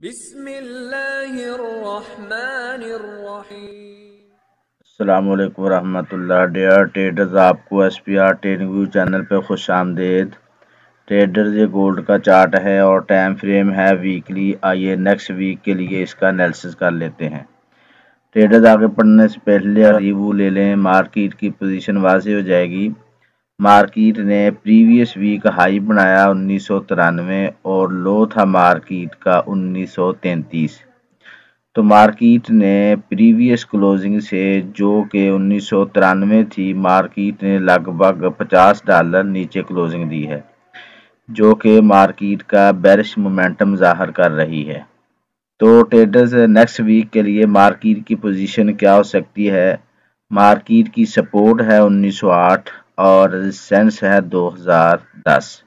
बिस्मिल्लाहिर्रहमानिर्रहीम। अस्सलामुअलैकुम वरहमतुल्लाह। Dear traders, आपको SPR ट्रेडिंग व्यू चैनल पे खुश आमदेद। ट्रेडर्स, ये गोल्ड का चार्ट है और टाइम फ्रेम है वीकली। आइए नेक्स्ट वीक के लिए इसका एनालिसिस कर लेते हैं। ट्रेडर्स, आगे पढ़ने से पहले रिव्यू ले लें। मार्केट की पोजीशन वाज़ेह हो जाएगी। मार्केट ने प्रीवियस वीक हाई बनाया 1993 और लो था मार्केट का 1933। तो मार्केट ने प्रीवियस क्लोजिंग से जो कि 1993 थी, मार्केट ने लगभग $50 नीचे क्लोजिंग दी है, जो कि मार्केट का बेरिश मोमेंटम ज़ाहिर कर रही है। तो ट्रेडर्स, नेक्स्ट वीक के लिए मार्केट की पोजीशन क्या हो सकती है? मार्केट की सपोर्ट है 1908 और रेजिस्टेंस है 2010।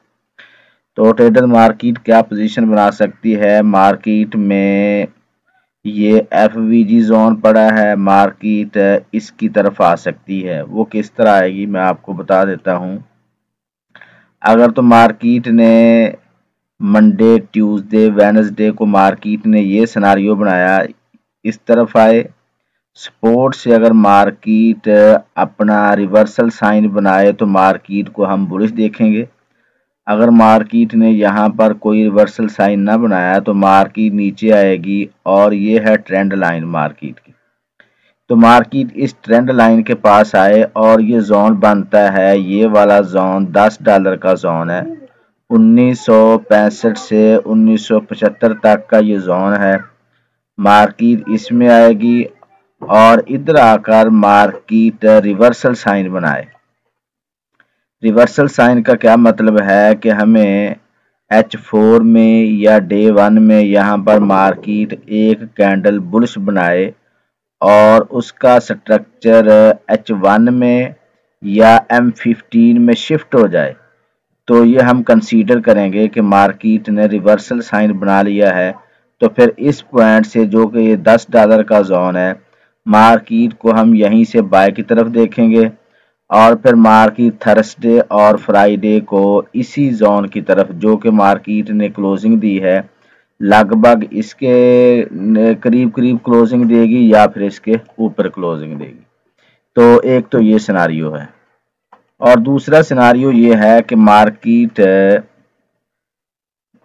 तो ट्रेडर, मार्केट क्या पोजीशन बना सकती है? मार्केट में ये FVG जोन पड़ा है, मार्केट इसकी तरफ आ सकती है। वो किस तरह आएगी मैं आपको बता देता हूँ। अगर तो मार्केट ने मंडे, ट्यूसडे, वेडनेसडे को मार्केट ने ये सिनारियो बनाया, इस तरफ आए सपोर्ट से, अगर मार्केट अपना रिवर्सल साइन बनाए तो मार्केट को हम बुलिश देखेंगे। अगर मार्केट ने यहाँ पर कोई रिवर्सल साइन ना बनाया तो मार्केट नीचे आएगी और ये है ट्रेंड लाइन मार्केट की। तो मार्केट इस ट्रेंड लाइन के पास आए और ये जोन बनता है, ये वाला जोन $10 का जोन है। 1965 से 1975 तक का ये जोन है। मार्केट इसमें आएगी और इधर आकर मार्केट रिवर्सल साइन बनाए। रिवर्सल साइन का क्या मतलब है कि हमें H4 में या डे 1 में यहाँ पर मार्केट एक कैंडल बुलिश बनाए और उसका स्ट्रक्चर H1 में या M15 में शिफ्ट हो जाए, तो ये हम कंसीडर करेंगे कि मार्केट ने रिवर्सल साइन बना लिया है। तो फिर इस पॉइंट से, जो कि ये $10 का जोन है, मार्केट को हम यहीं से बाय की तरफ देखेंगे और फिर मार्केट थर्सडे और फ्राइडे को इसी जोन की तरफ, जो कि मार्केट ने क्लोजिंग दी है, लगभग इसके करीब करीब क्लोजिंग देगी या फिर इसके ऊपर क्लोजिंग देगी। तो एक तो ये सिनारियो है और दूसरा सिनारियो ये है कि मार्केट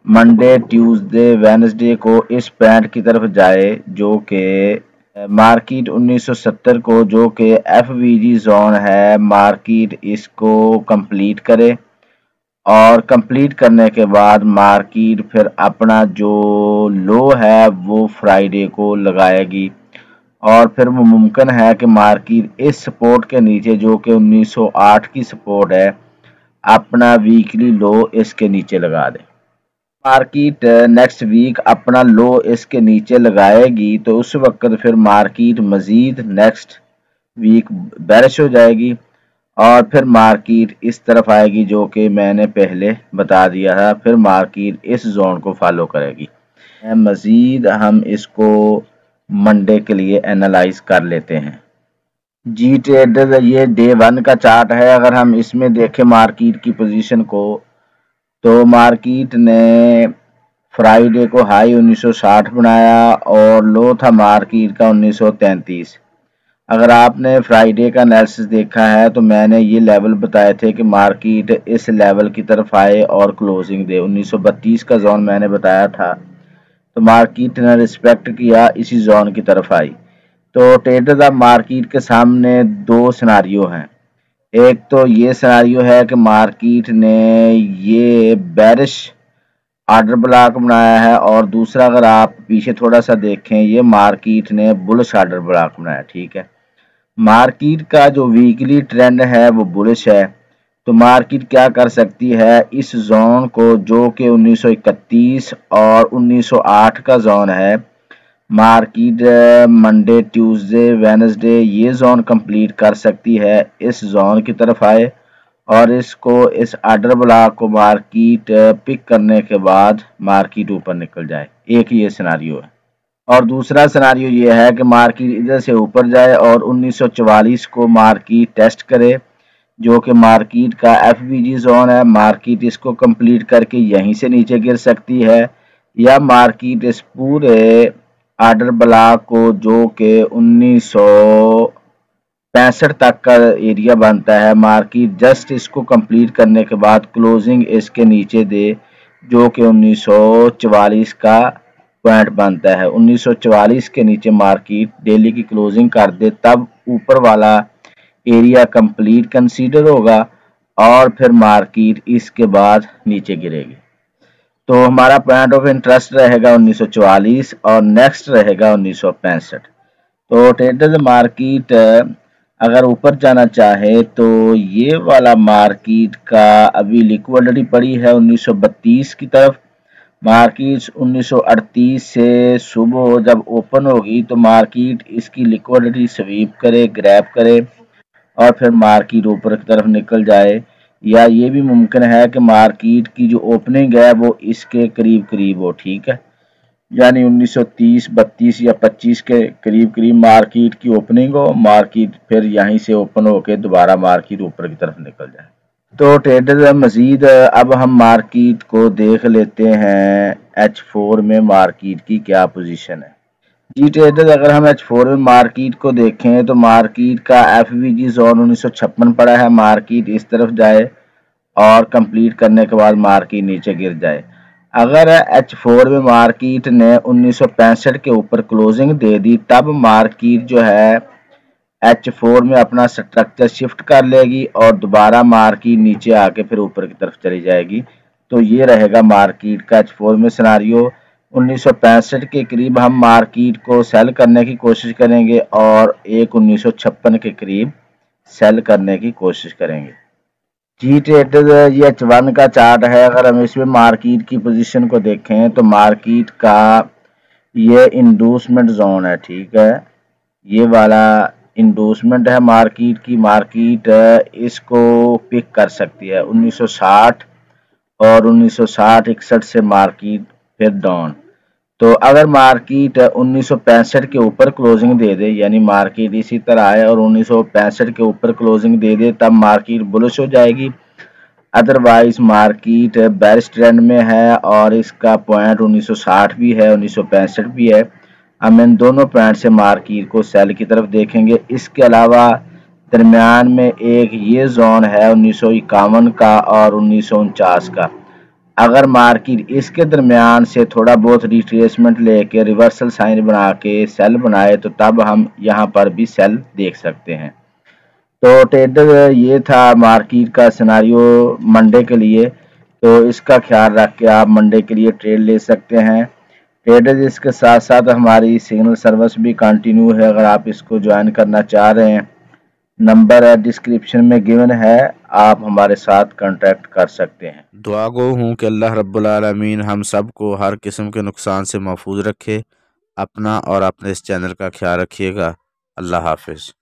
मंडे, ट्यूसडे, वेडनेसडे को इस पॉइंट की तरफ जाए, जो कि मार्केट 1970 को, जो कि FVG जोन है, मार्केट इसको कंप्लीट करे और कंप्लीट करने के बाद मार्केट फिर अपना जो लो है वो फ्राइडे को लगाएगी और फिर वो मुमकिन है कि मार्केट इस सपोर्ट के नीचे, जो कि 1908 की सपोर्ट है, अपना वीकली लो इसके नीचे लगा दे। मार्केट नेक्स्ट वीक अपना लो इसके नीचे लगाएगी तो उस वक्त फिर मार्केट मज़ीद नेक्स्ट वीक बेरिश हो जाएगी और फिर मार्केट इस तरफ आएगी, जो कि मैंने पहले बता दिया था। फिर मार्केट इस जोन को फॉलो करेगी। मज़ीद हम इसको मंडे के लिए एनालाइज कर लेते हैं। जी ट्रेडर, ये डे 1 का चार्ट है। अगर हम इसमें देखें मार्केट की पोजीशन को, तो मार्केट ने फ्राइडे को हाई 1960 बनाया और लो था मार्केट का 1933। अगर आपने फ्राइडे का एनालिसिस देखा है तो मैंने ये लेवल बताए थे कि मार्केट इस लेवल की तरफ आए और क्लोजिंग दे। 1932 का जोन मैंने बताया था, तो मार्केट ने रिस्पेक्ट किया, इसी जोन की तरफ आई। तो ट्रेडर्स, अब मार्केट के सामने दो सिनारियो हैं। एक तो ये सिनारियो है कि मार्केट ने ये बेरिश ऑर्डर ब्लॉक बनाया है और दूसरा, अगर आप पीछे थोड़ा सा देखें, ये मार्केट ने बुलिश ऑर्डर ब्लॉक बनाया। ठीक है, मार्केट का जो वीकली ट्रेंड है वो बुलिश है। तो मार्केट क्या कर सकती है, इस जोन को, जो कि 1931 और 1908 का जोन है, मार्केट मंडे, ट्यूसडे, वेडनेसडे ये जोन कंप्लीट कर सकती है। इस जोन की तरफ आए और इसको, इस ऑर्डर ब्लॉक को मार्केट पिक करने के बाद मार्केट ऊपर निकल जाए। एक ये सिनारियो है और दूसरा सिनारियो ये है कि मार्केट इधर से ऊपर जाए और 1944 को मार्केट टेस्ट करे, जो कि मार्केट का FVG जोन है। मार्केट इसको कंप्लीट करके यहीं से नीचे गिर सकती है या मार्केट इस पूरे आर्डर ब्लॉक को जो कि 1965 तक का एरिया बनता है, मार्केट जस्ट इसको कंप्लीट करने के बाद क्लोजिंग इसके नीचे दे जो कि 1944 का पॉइंट बनता है। 1944 के नीचे मार्केट डेली की क्लोजिंग कर दे तब ऊपर वाला एरिया कंप्लीट कंसीडर होगा और फिर मार्केट इसके बाद नीचे गिरेगी। तो हमारा पॉइंट ऑफ इंटरेस्ट रहेगा 1944 और नेक्स्ट रहेगा 1965। तो ट्रेडर्स मार्केट अगर ऊपर जाना चाहे तो ये वाला मार्केट का अभी लिक्विडिटी पड़ी है 1932 की तरफ। मार्केट 1938 से सुबह जब ओपन होगी तो मार्केट इसकी लिक्विडिटी स्वीप करे, ग्रैब करे और फिर मार्केट ऊपर की तरफ निकल जाए, या ये भी मुमकिन है कि मार्केट की जो ओपनिंग है वो इसके करीब करीब हो। ठीक है, यानी 1930, 32 या 25 के करीब करीब मार्केट की ओपनिंग हो, मार्केट फिर यहीं से ओपन होकर दोबारा मार्केट ऊपर की तरफ निकल जाए। तो ट्रेडर्स मजीद अब हम मार्केट को देख लेते हैं H4 में मार्केट की क्या पोजीशन है। जी ट्रेडर्स अगर हम H4 में मार्केट को देखें तो मार्केट का FVG जोन 1956 पड़ा है। मार्केट इस तरफ जाए और कंप्लीट करने के बाद मार्केट नीचे गिर जाए। अगर H4 में मार्केट ने 1965 के ऊपर क्लोजिंग दे दी तब मार्केट जो है H4 में अपना स्ट्रक्चर शिफ्ट कर लेगी और दोबारा मार्केट नीचे आके फिर ऊपर की तरफ चली जाएगी। तो ये रहेगा मार्केट का H4 में सिनारियो। 1965 के करीब हम मार्केट को सेल करने की कोशिश करेंगे और एक 1956 के करीब सेल करने की कोशिश करेंगे। जी ट्रेडर्स ये H1 का चार्ट है। अगर हम इसमें मार्केट की पोजीशन को देखें तो मार्केट का ये इंडोसमेंट जोन है। ठीक है, ये वाला इंडोसमेंट है मार्केट की। मार्केट इसको पिक कर सकती है 1960 और 1960-61 से मार्केट फिर डाउन। तो अगर मार्केट 1965 के ऊपर क्लोजिंग दे दे, यानी मार्केट इसी तरह आए और 1965 के ऊपर क्लोजिंग दे दे तब मार्केट बुलिश हो जाएगी। अदरवाइज मार्केट बेरिश ट्रेंड में है और इसका पॉइंट 1960 भी है, 1965 भी है। हम इन दोनों पॉइंट से मार्केट को सेल की तरफ देखेंगे। इसके अलावा दरमियान में एक ये जोन है 1951 का और 1949 का। अगर मार्केट इसके दरमियान से थोड़ा बहुत रिट्रेसमेंट लेके रिवर्सल साइन बना के सेल बनाए तो तब हम यहाँ पर भी सेल देख सकते हैं। तो ट्रेडर ये था मार्केट का सिनारियो मंडे के लिए। तो इसका ख्याल रख के आप मंडे के लिए ट्रेड ले सकते हैं। ट्रेडर इसके साथ साथ हमारी सिग्नल सर्विस भी कंटिन्यू है। अगर आप इसको ज्वाइन करना चाह रहे हैं, नंबर है डिस्क्रिप्शन में गिवन है, आप हमारे साथ कांटेक्ट कर सकते हैं। दुआ गो हूँ कि अल्लाह रब्बुल आलमीन हम सब को हर किस्म के नुकसान से महफूज रखे। अपना और अपने इस चैनल का ख्याल रखिएगा। अल्लाह हाफिज़।